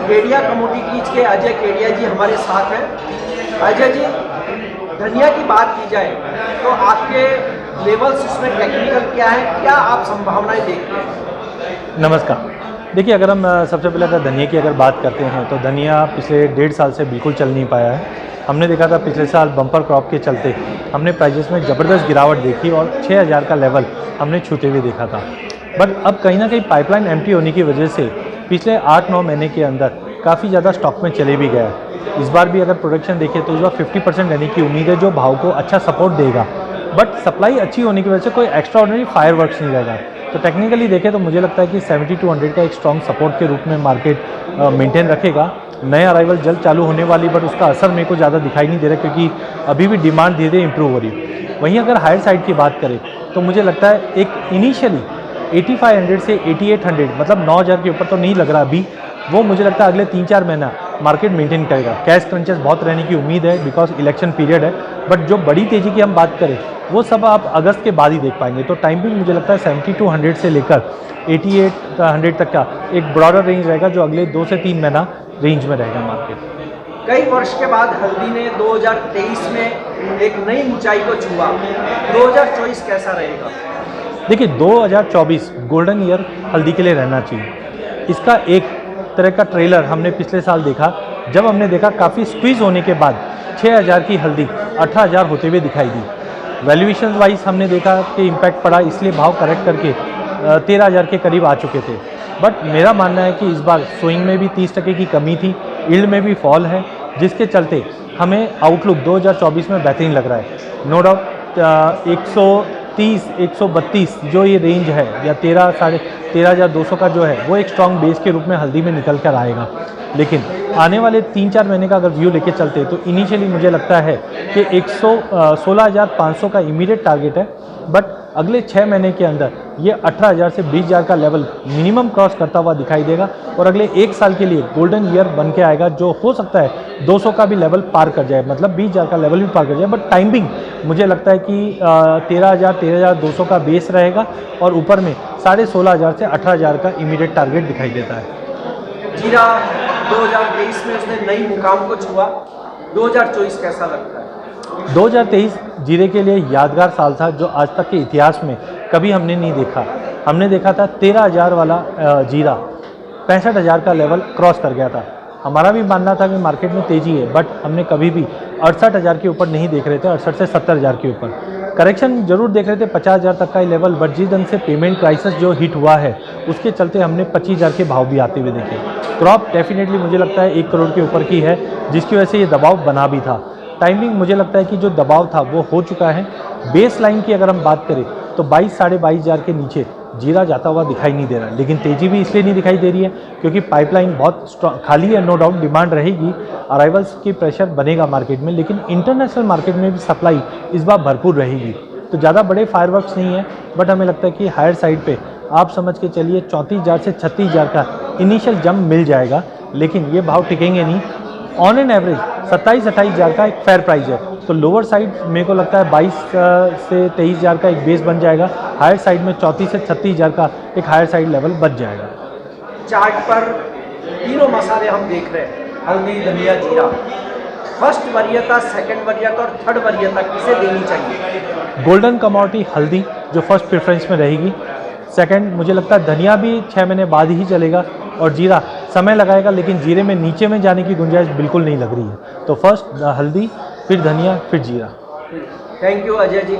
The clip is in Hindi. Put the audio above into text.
केडिया कमोडिटीज के अजय केडिया जी हमारे साथ हैं। अजय जी, धनिया की बात की जाए तो आपके लेवल्स इसमें टेक्निकल क्या है, क्या आप संभावनाएं देखते हैं? नमस्कार। देखिए, अगर हम सबसे पहले अगर धनिया की अगर बात करते हैं तो धनिया पिछले 1.5 साल से बिल्कुल चल नहीं पाया है। हमने देखा था पिछले साल बम्पर क्रॉप के चलते हमने प्राइजेस में ज़बरदस्त गिरावट देखी और 6000 का लेवल हमने छूते हुए देखा था। बट अब कहीं ना कहीं पाइपलाइन एम्प्टी होने की वजह से पिछले 8-9 महीने के अंदर काफ़ी ज़्यादा स्टॉक में चले भी गया है। इस बार भी अगर प्रोडक्शन देखें तो इस बार 50% रहने की उम्मीद है, जो भाव को अच्छा सपोर्ट देगा। बट सप्लाई अच्छी होने की वजह से कोई एक्स्ट्रा ऑर्डिनरी फायर वर्क्स नहीं रहेगा। तो टेक्निकली देखें तो मुझे लगता है कि 70-100 का एक स्ट्रॉन्ग सपोर्ट के रूप में मार्केट मेंटेन रखेगा। नए अराइवल जल्द चालू होने वाली, बट उसका असर मेरे को ज़्यादा दिखाई नहीं दे रहा, क्योंकि अभी भी डिमांड धीरे धीरे इंप्रूव हो रही है। वहीं अगर हायर साइड की बात करें तो मुझे लगता है एक इनिशियली 8500 से 8800, मतलब 9000 के ऊपर तो नहीं लग रहा अभी, वो मुझे लगता है अगले 3-4 महीना मार्केट मेंटेन करेगा। कैश क्रंचेस बहुत रहने की उम्मीद है बिकॉज इलेक्शन पीरियड है। बट जो बड़ी तेज़ी की हम बात करें वो सब आप अगस्त के बाद ही देख पाएंगे। तो टाइमिंग मुझे लगता है 70-100 से लेकर 8800 तक का एक ब्रॉडर रेंज रहेगा, जो अगले 2 से 3 महीना रेंज में रहेगा मार्केट। कई वर्ष के बाद हल्दी ने 2023 में एक नई ऊंचाई को छुआ। 2024 कैसा रहेगा? देखिए, 2024 गोल्डन ईयर हल्दी के लिए रहना चाहिए। इसका एक तरह का ट्रेलर हमने पिछले साल देखा, जब हमने देखा काफ़ी स्क्वीज होने के बाद 6000 की हल्दी 18000 होते हुए दिखाई दी। वैल्यूएशन वाइज हमने देखा कि इम्पैक्ट पड़ा, इसलिए भाव करेक्ट करके 13000 के करीब आ चुके थे। बट मेरा मानना है कि इस बार सोइंग में भी 30% की कमी थी, यील्ड में भी फॉल है, जिसके चलते हमें आउटलुक 2024 में बेहतरीन लग रहा है। नो डाउट 130, 132 जो ये रेंज है, या 13,200 का जो है, वो एक स्ट्रॉन्ग बेस के रूप में हल्दी में निकल कर आएगा। लेकिन आने वाले 3-4 महीने का अगर व्यू लेके चलते तो इनिशियली मुझे लगता है कि 16,500 का इमीडिएट टारगेट है। बट अगले 6 महीने के अंदर ये 18,000 से 20,000 का लेवल मिनिमम क्रॉस करता हुआ दिखाई देगा, और अगले 1 साल के लिए गोल्डन ईयर बन के आएगा, जो हो सकता है 200 का भी लेवल पार कर जाए, मतलब 20,000 का लेवल भी पार कर जाए। बट टाइमिंग मुझे लगता है कि 13,200 का बेस रहेगा, और ऊपर में 16,500 से 18,000 का इमीडिएट टारगेट दिखाई देता है। जीरा 2023 में उसने नई मुकाम को छुआ। 2024 कैसा लगता है? 2023 जीरे के लिए यादगार साल था, जो आज तक के इतिहास में कभी हमने नहीं देखा। हमने देखा था 13,000 वाला जीरा 65,000 का लेवल क्रॉस कर गया था। हमारा भी मानना था कि मार्केट में तेज़ी है, बट हमने कभी भी 68,000 के ऊपर नहीं देख रहे थे, 68 से 70,000 के ऊपर करेक्शन जरूर देख रहे थे, 50,000 तक का ही लेवल। बट जिस ढंग से पेमेंट क्राइसिस जो हिट हुआ है, उसके चलते हमने 25,000 के भाव भी आते हुए देखे। क्रॉप डेफिनेटली मुझे लगता है 1 करोड़ के ऊपर की है, जिसकी वजह से ये दबाव बना भी था। टाइमिंग मुझे लगता है कि जो दबाव था वो हो चुका है। बेस लाइन की अगर हम बात करें तो 22-22,500 के नीचे जीरा जाता हुआ दिखाई नहीं दे रहा। लेकिन तेज़ी भी इसलिए नहीं दिखाई दे रही है क्योंकि पाइपलाइन बहुत खाली है। नो डाउट डिमांड रहेगी, अराइवल्स की प्रेशर बनेगा मार्केट में, लेकिन इंटरनेशनल मार्केट में भी सप्लाई इस बार भरपूर रहेगी। तो ज़्यादा बड़े फायरवर्क्स नहीं है, बट हमें लगता है कि हायर साइड पे आप समझ के चलिए 34,000 से 36,000 का इनिशियल जंप मिल जाएगा, लेकिन ये भाव टिकेंगे नहीं। ऑन एन एवरेज 27-28,000 का एक फेयर प्राइस है। तो लोअर साइड मेरे को लगता है 22 से 23,000 का एक बेस बन जाएगा। हायर साइड में 34 से 36,000 का एक हायर साइड लेवल बच जाएगा। चार्ट पर तीनों मसाले हम देख रहे हैं, हल्दी, धनिया, जीरा। फर्स्ट वरीयता, सेकंड वरीयता और थर्ड वरीयता किसे देनी चाहिए? गोल्डन कमोडिटी हल्दी जो फर्स्ट प्रेफरेंस में रहेगी। सेकंड मुझे लगता है धनिया भी 6 महीने बाद ही चलेगा, और जीरा समय लगाएगा, लेकिन जीरे में नीचे में जाने की गुंजाइश बिल्कुल नहीं लग रही है। तो फर्स्ट हल्दी, फिर धनिया, फिर जीरा। Thank you Ajay ji.